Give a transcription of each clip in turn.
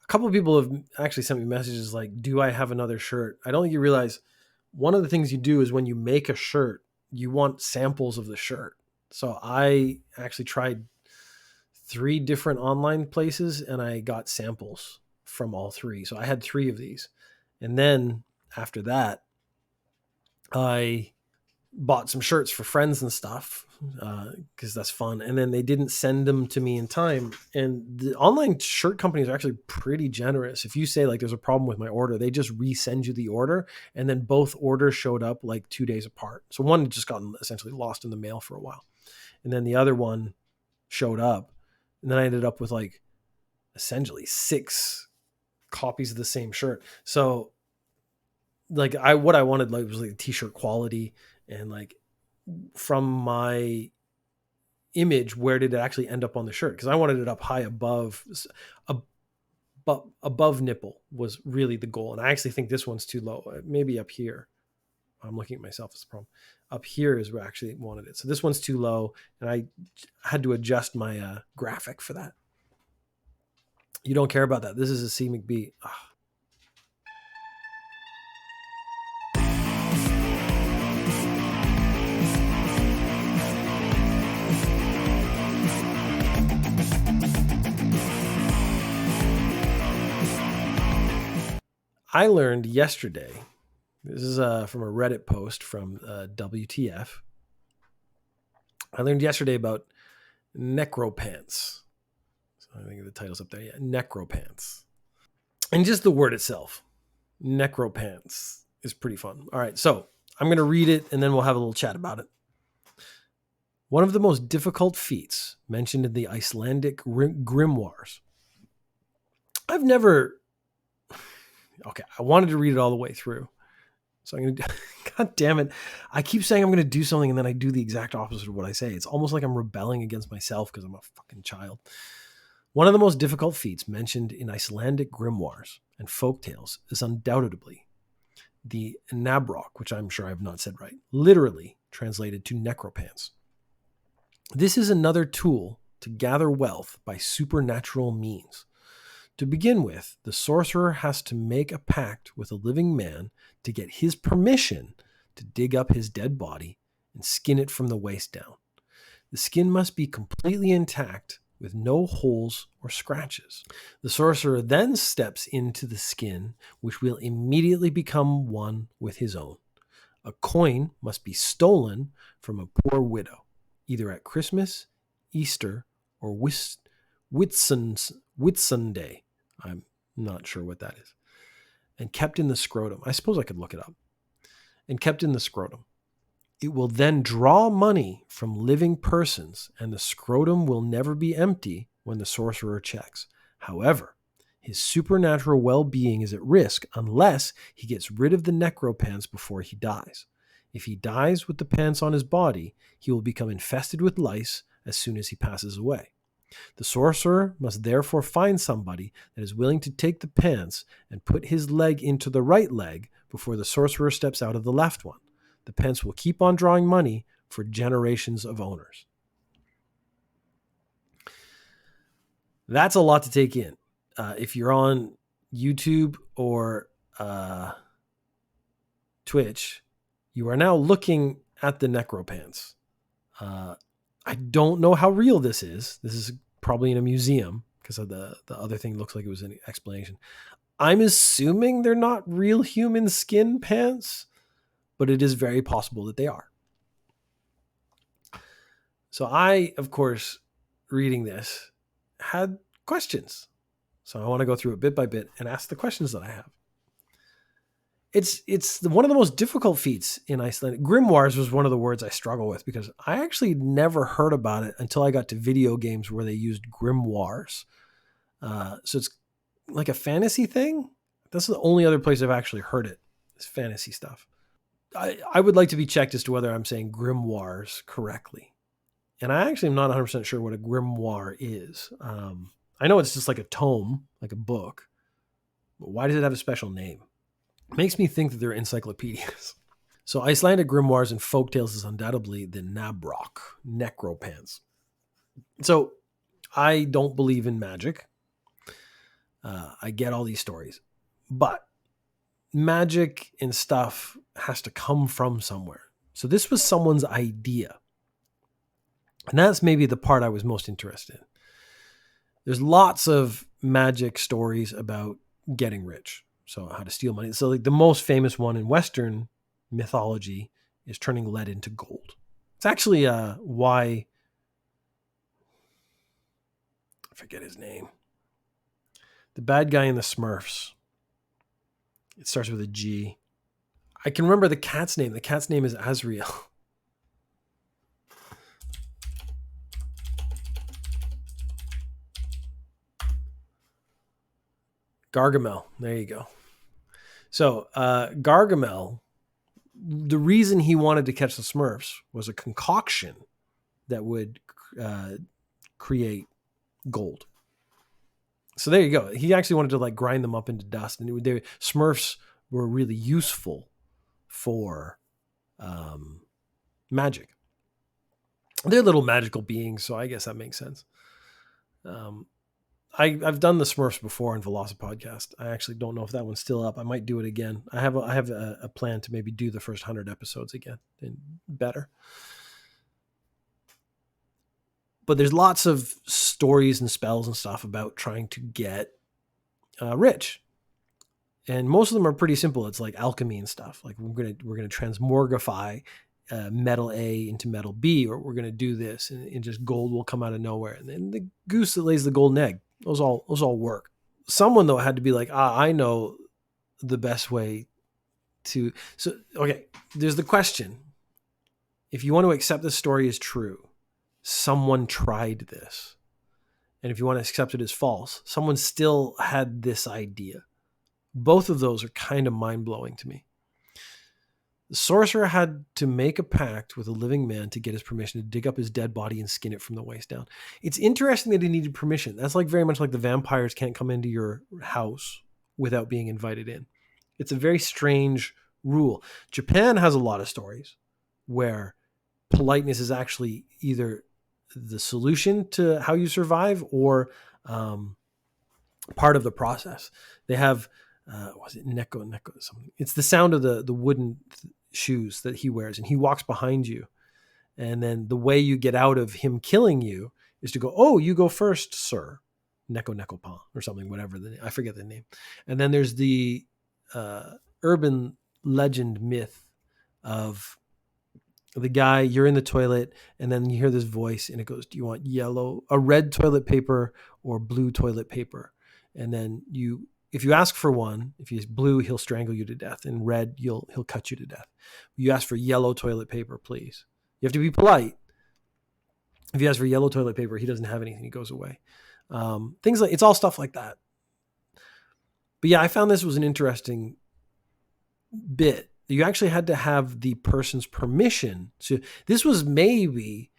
couple of people have actually sent me messages like, do I have another shirt? I don't think you realize one of the things you do is when you make a shirt, you want samples of the shirt. So I actually tried 3 different online places and I got samples from all 3. So I had 3 of these. And then after that, I bought some shirts for friends and stuff because that's fun. And then they didn't send them to me in time. And the online shirt companies are actually pretty generous. If you say like there's a problem with my order, they just resend you the order. And then both orders showed up like 2 days apart. So one had just gotten essentially lost in the mail for a while. And then the other one showed up. And then I ended up with like essentially 6 copies of the same shirt. So like what I wanted like was like t-shirt quality and like from my image, where did it actually end up on the shirt? Because I wanted it up high above nipple was really the goal. And I actually think this one's too low. Maybe up here. I'm looking at myself as a problem. Up here is where I actually wanted it. So this one's too low and I had to adjust my graphic for that. You don't care about that. This is a CMcB. Ugh. I learned yesterday, this is from a Reddit post from WTF. I learned yesterday about Necropants. So I think the title's up there. Yeah, Necropants. And just the word itself, Necropants, is pretty fun. All right, so I'm going to read it and then we'll have a little chat about it. One of the most difficult feats mentioned in the Icelandic grimoires. I've never... Okay, I wanted to read it all the way through. So I'm going to... God damn it. I keep saying I'm going to do something and then I do the exact opposite of what I say. It's almost like I'm rebelling against myself because I'm a fucking child. One of the most difficult feats mentioned in Icelandic grimoires and folktales is undoubtedly the Nabrok, which I'm sure I've not said right, literally translated to necropants. This is another tool to gather wealth by supernatural means. To begin with, the sorcerer has to make a pact with a living man to get his permission to dig up his dead body and skin it from the waist down. The skin must be completely intact with no holes or scratches. The sorcerer then steps into the skin, which will immediately become one with his own. A coin must be stolen from a poor widow, either at Christmas, Easter, or Whitsunday. I'm not sure what that is. And kept in the scrotum. I suppose I could look it up. And kept in the scrotum. It will then draw money from living persons, and the scrotum will never be empty when the sorcerer checks. However, his supernatural well-being is at risk unless he gets rid of the necropants before he dies. If he dies with the pants on his body, he will become infested with lice as soon as he passes away. The sorcerer must therefore find somebody that is willing to take the pants and put his leg into the right leg before the sorcerer steps out of the left one. The pants will keep on drawing money for generations of owners. That's a lot to take in. If you're on YouTube or Twitch, you are now looking at the necropants. I don't know how real this is. This is probably in a museum because of the other thing looks like it was an explanation. I'm assuming they're not real human skin pants, but it is very possible that they are. So I, of course, reading this, had questions. So I want to go through it bit by bit and ask the questions that I have. It's one of the most difficult feats in Icelandic. Grimoires was one of the words I struggle with because I actually never heard about it until I got to video games where they used grimoires. So it's like a fantasy thing. That's the only other place I've actually heard it. It's fantasy stuff. I would like to be checked as to whether I'm saying grimoires correctly. And I actually am not 100% sure what a grimoire is. I know it's just like a tome, like a book. But why does it have a special name? Makes me think that they're encyclopedias. So Icelandic grimoires and folktales is undoubtedly the Nabrok, necropants. So I don't believe in magic. I get all these stories, but magic and stuff has to come from somewhere. So this was someone's idea. And that's maybe the part I was most interested in. There's lots of magic stories about getting rich. So how to steal money. So like the most famous one in Western mythology is turning lead into gold. It's actually why, I forget his name. The bad guy in the Smurfs. It starts with a G. I can remember the cat's name. The cat's name is Azrael. Gargamel. There you go. So Gargamel, the reason he wanted to catch the Smurfs was a concoction that would create gold. So there you go. He actually wanted to like grind them up into dust, and Smurfs were really useful for magic. They're little magical beings, so I guess that makes sense. I've done the Smurfs before in Velocipodcast. I actually don't know if that one's still up. I might do it again. I have a plan to maybe do the first 100 episodes again and better. But there's lots of stories and spells and stuff about trying to get rich, and most of them are pretty simple. It's like alchemy and stuff. Like we're gonna transmogrify metal A into metal B, or we're gonna do this, and just gold will come out of nowhere. And then the goose that lays the golden egg. Those all work. Someone though had to be like, I know the best way to. So okay, there's the question: if you want to accept this story as true, someone tried this. And if you want to accept it as false, someone still had this idea. Both of those are kind of mind-blowing to me. The sorcerer had to make a pact with a living man to get his permission to dig up his dead body and skin it from the waist down. It's interesting that he needed permission. That's like very much like the vampires can't come into your house without being invited in. It's a very strange rule. Japan has a lot of stories where politeness is actually either the solution to how you survive or part of the process. They have, was it Neko something? It's the sound of the wooden shoes that he wears, and he walks behind you. And then the way you get out of him killing you is to go, oh, you go first, sir. Necropants or something, whatever. I forget the name. And then there's the urban legend myth of the guy, you're in the toilet, and then you hear this voice, and it goes, do you want red toilet paper or blue toilet paper? And then if you ask for one, if he's blue, he'll strangle you to death. And red, he'll cut you to death. You ask for yellow toilet paper, please. You have to be polite. If you ask for yellow toilet paper, he doesn't have anything. He goes away. Things like, it's all stuff like that. But yeah, I found this was an interesting bit. You actually had to have the person's permission. So this was maybe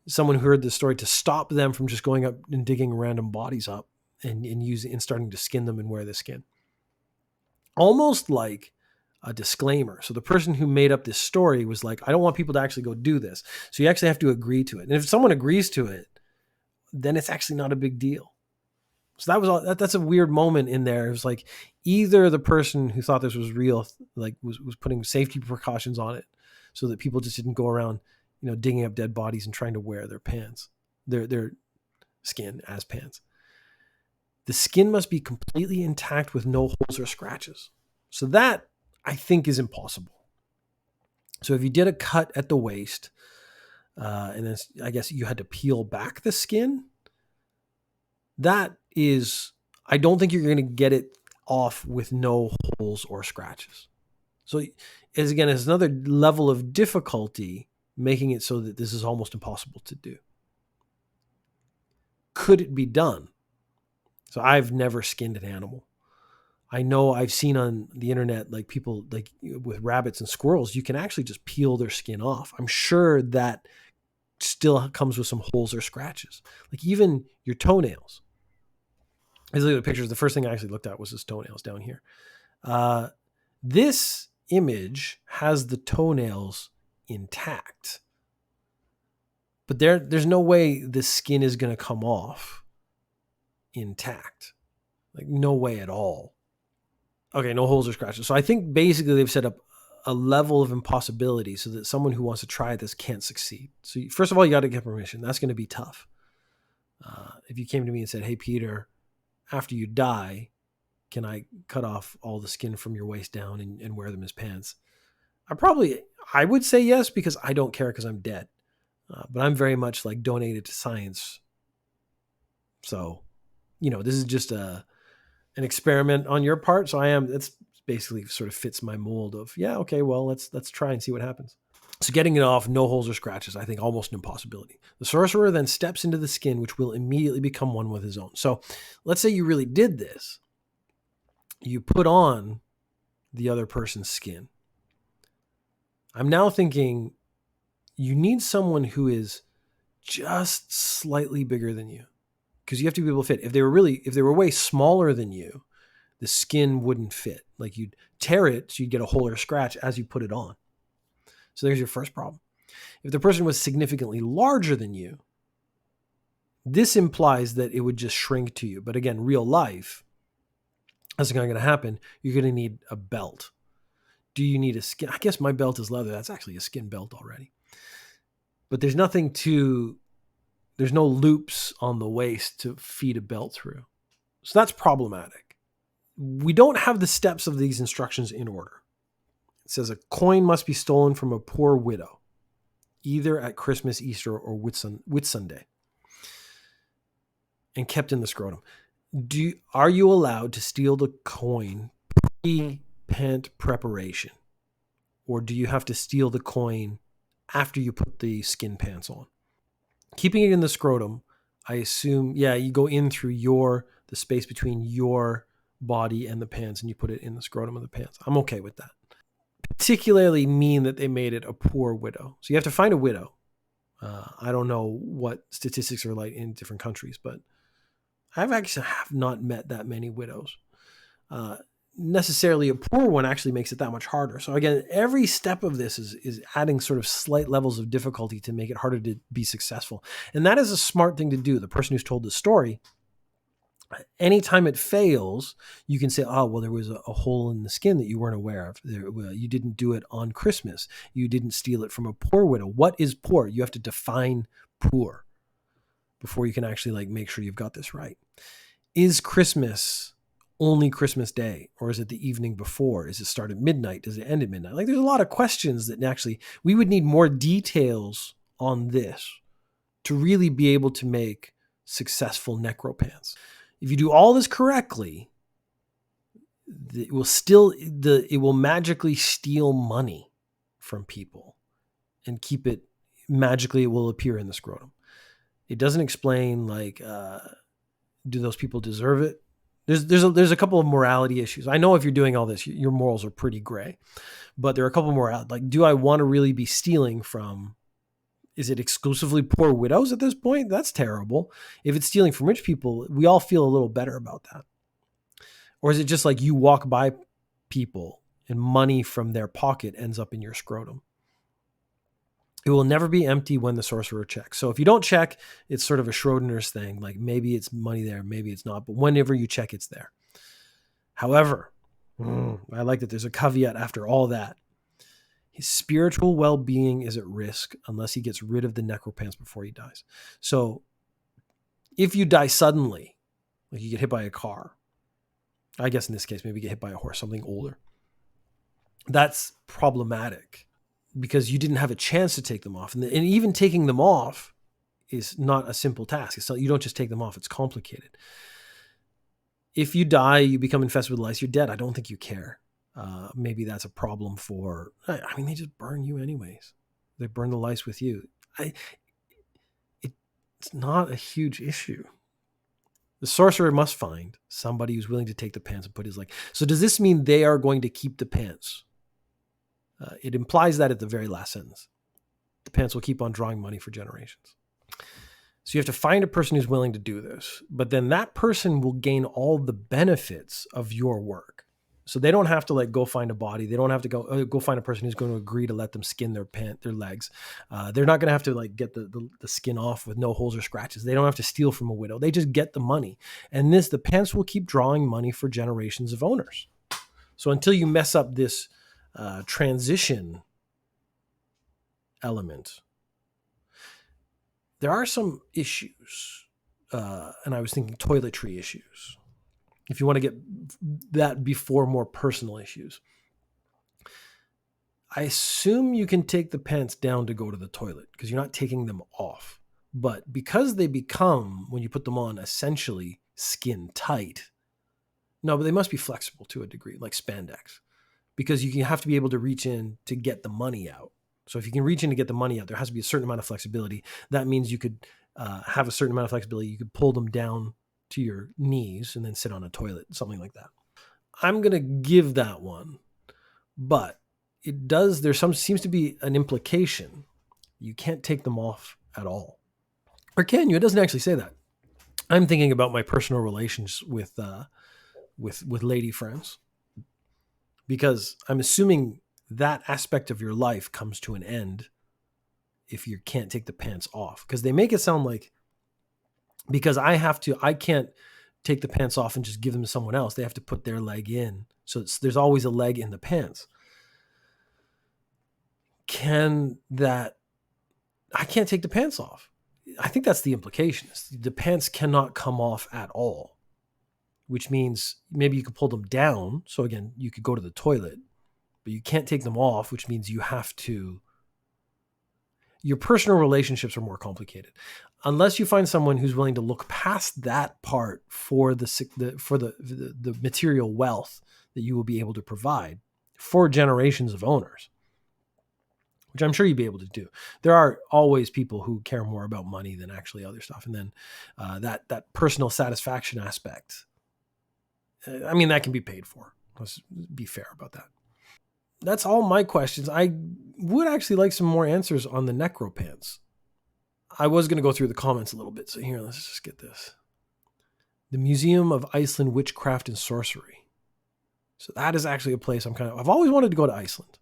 someone who heard this story to stop them from just going up and digging random bodies up and starting to skin them and wear the skin. Almost like a disclaimer. So the person who made up this story was like, I don't want people to actually go do this. So you actually have to agree to it. And if someone agrees to it, then it's actually not a big deal. So that's a weird moment in there. It was like either the person who thought this was real, like was putting safety precautions on it so that people just didn't go around, digging up dead bodies and trying to wear their pants, their skin as pants. The skin must be completely intact with no holes or scratches. So that I think is impossible. So if you did a cut at the waist, and then I guess you had to peel back the skin, that is, I don't think you're going to get it off with no holes or scratches. So it's another level of difficulty, making it so that this is almost impossible to do. Could it be done? So I've never skinned an animal. I know I've seen on the internet, like people like with rabbits and squirrels, you can actually just peel their skin off. I'm sure that still comes with some holes or scratches. Like even your toenails. I was looking at the pictures. The first thing I actually looked at was his toenails down here. This image has the toenails intact, but there's no way the skin is going to come off intact. Like, no way at all. Okay, no holes or scratches. So I think basically they've set up a level of impossibility so that someone who wants to try this can't succeed. So first of all, you got to get permission. That's going to be tough. If you came to me and said, hey, Peter, after you die, can I cut off all the skin from your waist down and wear them as pants? I would say yes, because I don't care because I'm dead. But I'm very much like donated to science. So, this is just an experiment on your part. So that's basically sort of fits my mold of, yeah, okay, well, let's try and see what happens. So getting it off, no holes or scratches, I think almost an impossibility. The sorcerer then steps into the skin, which will immediately become one with his own. So let's say you really did this. You put on the other person's skin. I'm now thinking you need someone who is just slightly bigger than you, because you have to be able to fit. If they were way smaller than you, the skin wouldn't fit. Like, you'd tear it, so you'd get a hole or scratch as you put it on. So there's your first problem. If the person was significantly larger than you, this implies that it would just shrink to you. But again, real life, that's not going to happen. You're going to need a belt. Do you need a skin? I guess my belt is leather. That's actually a skin belt already. But there's no loops on the waist to feed a belt through. So that's problematic. We don't have the steps of these instructions in order. It says a coin must be stolen from a poor widow, either at Christmas, Easter, or Whitsunday, and kept in the scrotum. Are you allowed to steal the coin pre-pant preparation? Or do you have to steal the coin after you put the skin pants on? Keeping it in the scrotum, I assume, you go in through the space between your body and the pants, and you put it in the scrotum of the pants. I'm okay with that. Particularly mean that they made it a poor widow. So you have to find a widow. I don't know what statistics are like in different countries, but have not met that many widows. Necessarily a poor one actually makes it that much harder. So again, every step of this is adding sort of slight levels of difficulty to make it harder to be successful. And that is a smart thing to do. The person who's told the story, anytime it fails, you can say, oh, well, there was a hole in the skin that you weren't aware of. You didn't do it on Christmas. You didn't steal it from a poor widow. What is poor? You have to define poor before you can actually make sure you've got this right. Is Christmas only Christmas Day, or is it the evening before? Is it start at midnight? Does it end at midnight? There's a lot of questions that actually we would need more details on this to really be able to make successful necropants. If you do all this correctly, it will magically steal money from people and keep it magically. It will appear in the scrotum. It doesn't explain do those people deserve it? There's a couple of morality issues. I know if you're doing all this, your morals are pretty gray, but there are a couple more. Do I want to really be stealing from? Is it exclusively poor widows at this point? That's terrible. If it's stealing from rich people, we all feel a little better about that. Or is it just you walk by people and money from their pocket ends up in your scrotum? It will never be empty when the sorcerer checks. So if you don't check, it's sort of a Schrodinger's thing. Maybe it's money there, maybe it's not. But whenever you check, it's there. However, I like that there's a caveat after all that. His spiritual well-being is at risk unless he gets rid of the necropants before he dies. So if you die suddenly, you get hit by a car, I guess in this case, maybe get hit by a horse, something older, that's problematic because you didn't have a chance to take them off. And even taking them off is not a simple task. You don't just take them off. It's complicated. If you die, you become infested with lice, you're dead. I don't think you care. Maybe that's a problem they just burn you anyways. They burn the lice with you. It's not a huge issue. The sorcerer must find somebody who's willing to take the pants and put his leg. So does this mean they are going to keep the pants? It implies that at the very last sentence. The pants will keep on drawing money for generations. So you have to find a person who's willing to do this, but then that person will gain all the benefits of your work. So they don't have to like go find a body. They don't have to go find a person who's going to agree to let them skin their legs. They're not going to have to like get the skin off with no holes or scratches. They don't have to steal from a widow. They just get the money. And the pants will keep drawing money for generations of owners. So until you mess up this transition element, there are some issues. And I was thinking toiletry issues. If you want to get that before more personal issues, I assume you can take the pants down to go to the toilet because you're not taking them off. But because they become, when you put them on, essentially skin tight, no, but they must be flexible to a degree, like spandex, because you have to be able to reach in to get the money out. So if you can reach in to get the money out, there has to be a certain amount of flexibility. That means you could have a certain amount of flexibility. You could pull them down to your knees and then sit on a toilet, something like that. I'm going to give that one, but there seems to be an implication. You can't take them off at all. Or can you? It doesn't actually say that. I'm thinking about my personal relations with lady friends, because I'm assuming that aspect of your life comes to an end if you can't take the pants off, because they make it sound like, because I can't take the pants off and just give them to someone else. They have to put their leg in. So there's always a leg in the pants. I can't take the pants off. I think that's the implication. The pants cannot come off at all, which means maybe you could pull them down. So again, you could go to the toilet, but you can't take them off, which means your personal relationships are more complicated. Unless you find someone who's willing to look past that part for the material wealth that you will be able to provide for generations of owners, which I'm sure you'd be able to do. There are always people who care more about money than actually other stuff. And then that personal satisfaction aspect, I mean, that can be paid for. Let's be fair about that. That's all my questions. I would actually like some more answers on the Necropants. I was going to go through the comments a little bit. So here, let's just get this. The Museum of Iceland Witchcraft and Sorcery. So that is actually a place I've always wanted to go to Iceland,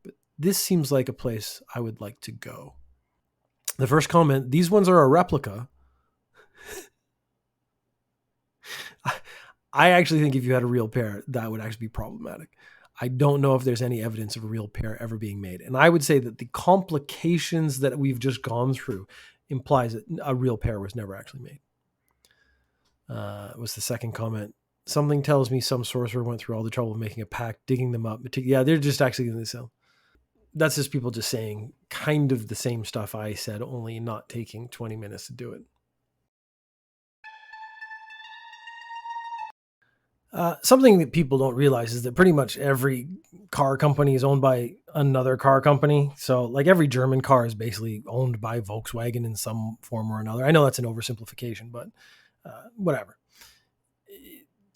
but this seems like a place I would like to go. The first comment, these ones are a replica. I actually think if you had a real pair, that would actually be problematic. I don't know if there's any evidence of a real pair ever being made. And I would say that the complications that we've just gone through implies that a real pair was never actually made. Was the second comment. Something tells me some sorcerer went through all the trouble of making a pack, digging them up. Yeah, they're just actually going to sell. That's just people just saying kind of the same stuff I said, only not taking 20 minutes to do it. Something that people don't realize is that pretty much every car company is owned by another car company. So like every German car is basically owned by Volkswagen in some form or another. I know that's an oversimplification, but whatever.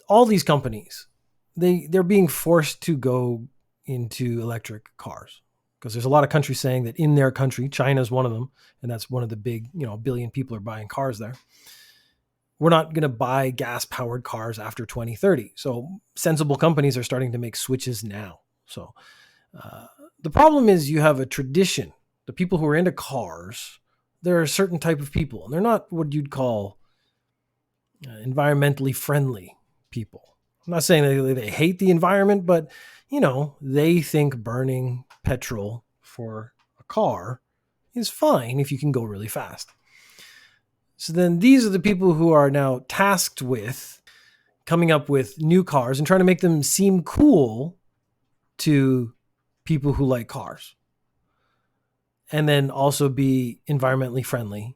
All these companies, they're being forced to go into electric cars because there's a lot of countries saying that in their country, China is one of them, and that's one of the big, a billion people are buying cars there. We're not going to buy gas-powered cars after 2030. So sensible companies are starting to make switches now. So the problem is you have a tradition. The people who are into cars, they're a certain type of people, and they're not what you'd call environmentally friendly people. I'm not saying they hate the environment, but, they think burning petrol for a car is fine if you can go really fast. So then these are the people who are now tasked with coming up with new cars and trying to make them seem cool to people who like cars. And then also be environmentally friendly.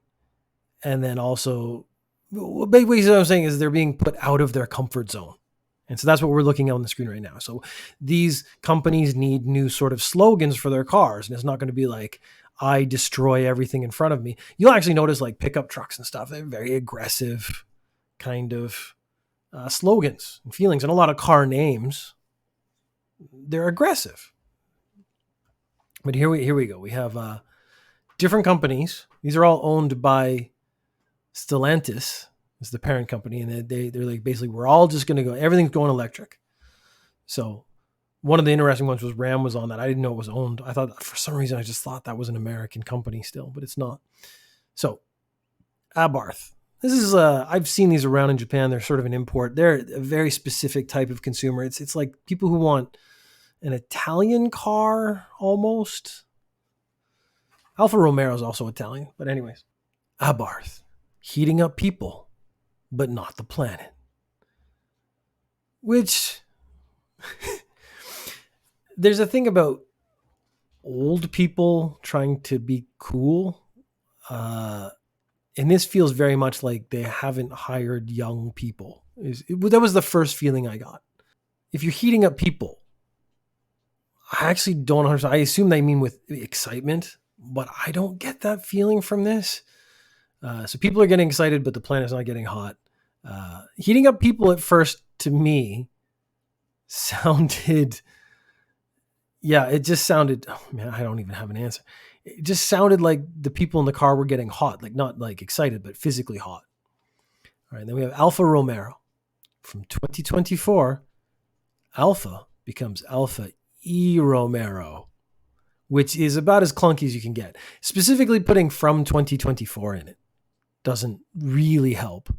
And then also, basically what I'm saying is they're being put out of their comfort zone. And so that's what we're looking at on the screen right now. So these companies need new sort of slogans for their cars. And it's not going to be like, I destroy everything in front of me. You'll actually notice like pickup trucks and stuff. They're very aggressive kind of slogans and feelings. And a lot of car names, they're aggressive. But here we go. We have different companies. These are all owned by Stellantis, is the parent company. And they're like, basically, we're all just going to go, everything's going electric. So one of the interesting ones was Ram was on that. I didn't know it was owned. I thought, for some reason, I just thought that was an American company still, but it's not. So Abarth. This is I've seen these around in Japan. They're sort of an import. They're a very specific type of consumer. It's like people who want an Italian car almost. Alfa Romero is also Italian, but anyways, Abarth, heating up people, but not the planet. Which there's a thing about old people trying to be cool. And this feels very much like they haven't hired young people. That was the first feeling I got. If you're heating up people, I actually don't understand. I assume they mean with excitement, but I don't get that feeling from this. So people are getting excited, but the planet's not getting hot. Heating up people at first, to me, sounded... Yeah, it just sounded... Oh, man, I don't even have an answer. It just sounded like the people in the car were getting hot, like not like excited, but physically hot. All right, then we have Alfa Romero. From 2024, Alfa becomes Alfa E Romero, which is about as clunky as you can get. Specifically putting from 2024 in it doesn't really help.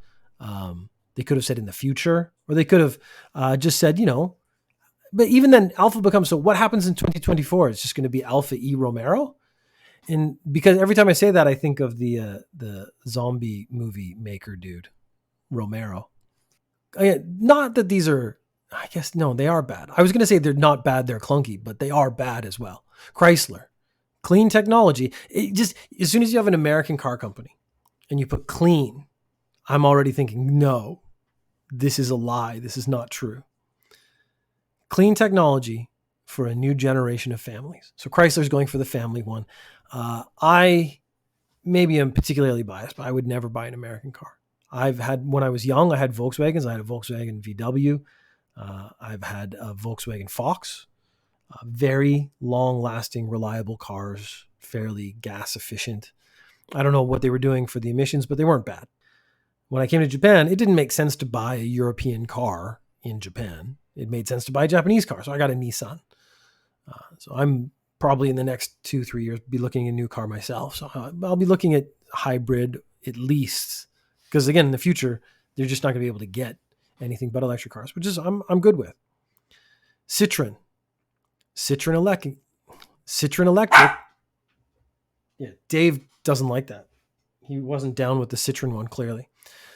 They could have said in the future, or they could have just said, but even then Alfa becomes, so what happens in 2024? It's just going to be Alfa E Romero. And because every time I say that, I think of the zombie movie maker dude, Romero. Not that these are, I guess, no, they are bad. I was going to say they're not bad, they're clunky, but they are bad as well. Chrysler, clean technology. It just, as soon as you have an American car company and you put clean, I'm already thinking, no, this is a lie. This is not true. Clean technology for a new generation of families. So Chrysler's going for the family one. I maybe am particularly biased, but I would never buy an American car. When I was young, I had Volkswagens. I had a Volkswagen VW. I've had a Volkswagen Fox. Very long-lasting, reliable cars, fairly gas efficient. I don't know what they were doing for the emissions, but they weren't bad. When I came to Japan, it didn't make sense to buy a European car in Japan. It made sense to buy a Japanese car, so I got a Nissan. So I'm probably in the next 2-3 years be looking at a new car myself. So I'll be looking at hybrid at least, because again, in the future, they're just not going to be able to get anything but electric cars, which is I'm good with. Citroen Electric. Yeah, Dave doesn't like that. He wasn't down with the Citroen one, clearly.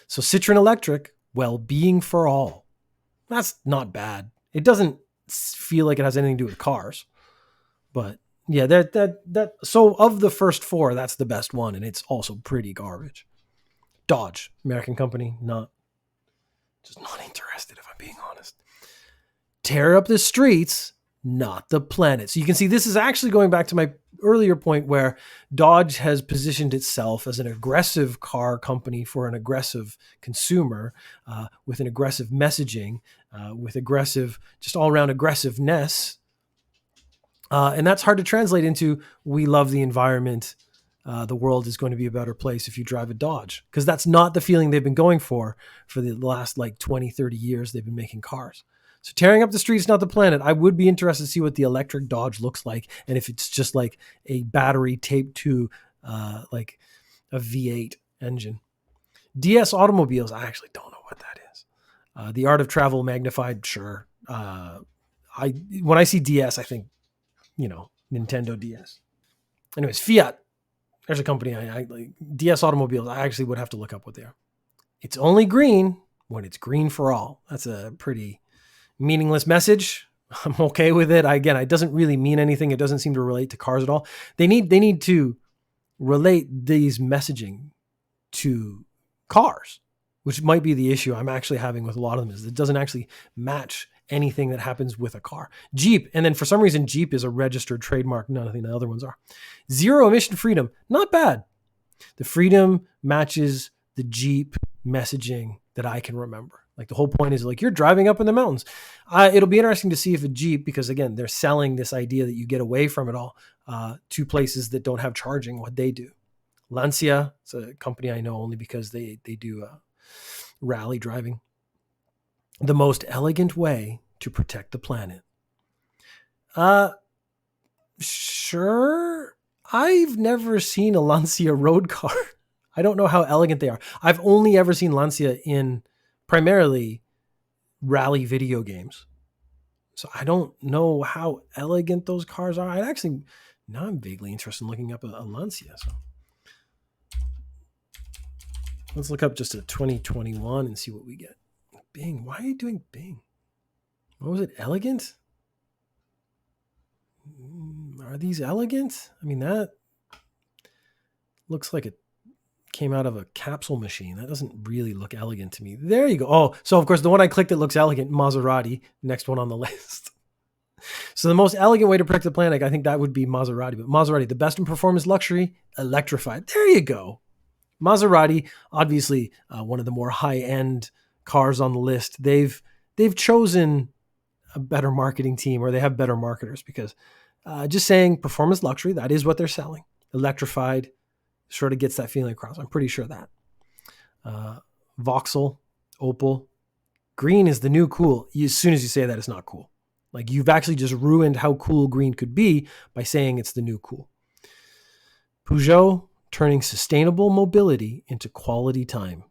So Citroen Electric, well-being for all. That's not bad. It doesn't feel like it has anything to do with cars. But yeah, that so of the first four, that's the best one, and it's also pretty garbage. Dodge, American company, just not interested, if I'm being honest. Tear up the streets, not the planet. So you can see this is actually going back to my earlier point where Dodge has positioned itself as an aggressive car company for an aggressive consumer, with an aggressive messaging, with aggressive, just all around aggressiveness. And that's hard to translate into, we love the environment. The world is going to be a better place if you drive a Dodge, because that's not the feeling they've been going for the last 20, 30 years they've been making cars. So tearing up the streets, not the planet. I would be interested to see what the electric Dodge looks like, and if it's just like a battery taped to like a V8 engine. DS Automobiles, I actually don't know what that is. The Art of Travel Magnified, sure. When I see DS, I think, Nintendo DS. Anyways, Fiat. There's a company I like. DS Automobiles, I actually would have to look up what they are. It's only green when it's green for all. That's a pretty meaningless message. I'm okay with it. Again, it doesn't really mean anything. It doesn't seem to relate to cars at all. They need to relate these messaging to cars, which might be the issue I'm actually having with a lot of them, is it doesn't actually match anything that happens with a car. Jeep, and then for some reason, Jeep is a registered trademark. None of the other ones are. Zero emission freedom, not bad. The freedom matches the Jeep messaging that I can remember. Like the whole point is like, you're driving up in the mountains. It'll be interesting to see if a Jeep, because again, they're selling this idea that you get away from it all to places that don't have charging, what they do. Lancia, it's a company I know only because they do rally driving. The most elegant way to protect the planet. Sure. I've never seen a Lancia road car. I don't know how elegant they are. I've only ever seen Lancia in primarily rally video games. So I don't know how elegant those cars are. Now I'm vaguely interested in looking up a Lancia. So let's look up just a 2021 and see what we get. Bing. Why are you doing Bing? What was it? Elegant? Are these elegant? I mean, that looks like it came out of a capsule machine. That doesn't really look elegant to me. There you go. Oh, so of course, the one I clicked that looks elegant, Maserati, next one on the list. So the most elegant way to protect the planet, I think that would be Maserati. But Maserati, the best in performance luxury, electrified. There you go. Maserati, obviously one of the more high-end cars on the list. They've chosen a better marketing team, or they have better marketers, because just saying performance luxury, that is what they're selling. Electrified sort of gets that feeling across. I'm pretty sure that. Vauxhall, Opel, green is the new cool. As soon as you say that, it's not cool. Like, you've actually just ruined how cool green could be by saying it's the new cool. Peugeot, turning sustainable mobility into quality time,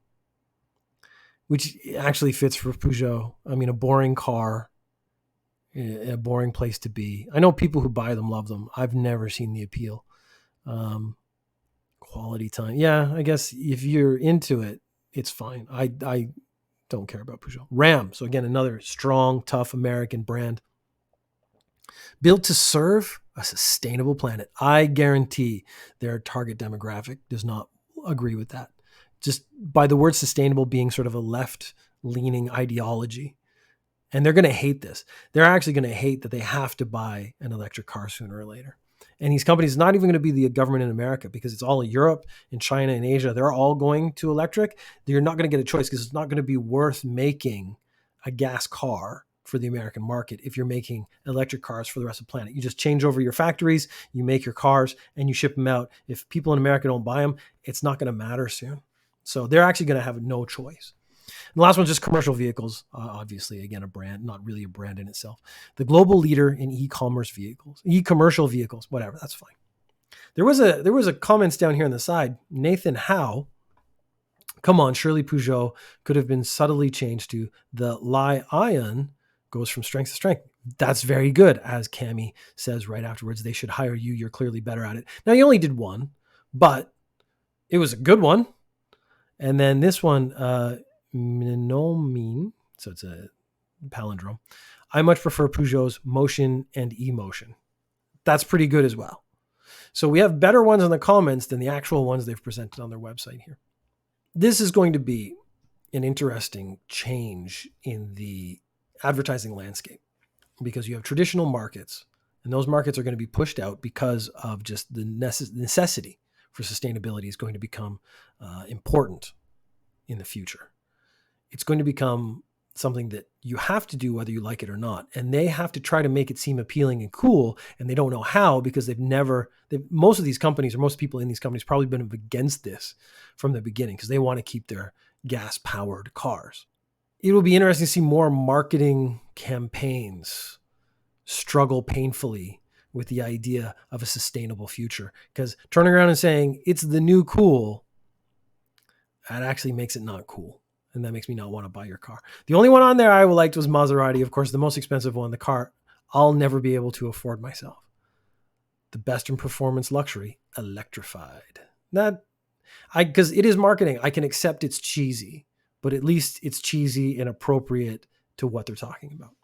which actually fits for Peugeot. I mean, a boring car, a boring place to be. I know people who buy them love them. I've never seen the appeal. Quality time. Yeah, I guess if you're into it, it's fine. I don't care about Peugeot. Ram. So again, another strong, tough American brand. Built to serve a sustainable planet. I guarantee their target demographic does not agree with that. Just by the word sustainable being sort of a left-leaning ideology. And they're going to hate this. They're actually going to hate that they have to buy an electric car sooner or later. And these companies, not even going to be the government in America, because it's all in Europe and China and Asia. They're all going to electric. You're not going to get a choice, because it's not going to be worth making a gas car for the American market if you're making electric cars for the rest of the planet. You just change over your factories, you make your cars, and you ship them out. If people in America don't buy them, it's not going to matter soon. So they're actually going to have no choice. And the last one's just commercial vehicles. Obviously, again, a brand, not really a brand in itself. The global leader in e-commerce vehicles, e-commercial vehicles, whatever, that's fine. There was a comments down here on the side. Nathan Howe, come on, surely Peugeot could have been subtly changed to the Li-Ion goes from strength to strength. That's very good. As Cami says right afterwards, they should hire you. You're clearly better at it. Now, you only did one, but it was a good one. And then this one, Minomine, so it's a palindrome. I much prefer Peugeot's motion and emotion. That's pretty good as well. So we have better ones in the comments than the actual ones they've presented on their website here. This is going to be an interesting change in the advertising landscape, because you have traditional markets, and those markets are going to be pushed out because of just the necessity for sustainability is going to become important in the future. It's going to become something that you have to do whether you like it or not. And they have to try to make it seem appealing and cool. And they don't know how, because most of these companies, or most people in these companies, probably been against this from the beginning, because they want to keep their gas powered cars. It will be interesting to see more marketing campaigns struggle painfully with the idea of a sustainable future, because turning around and saying it's the new cool, that actually makes it not cool. And that makes me not want to buy your car. The only one on there I liked was Maserati, of course, the most expensive one, the car I'll never be able to afford myself. The best in performance luxury, electrified. Because it is marketing. I can accept it's cheesy, but at least it's cheesy and appropriate to what they're talking about.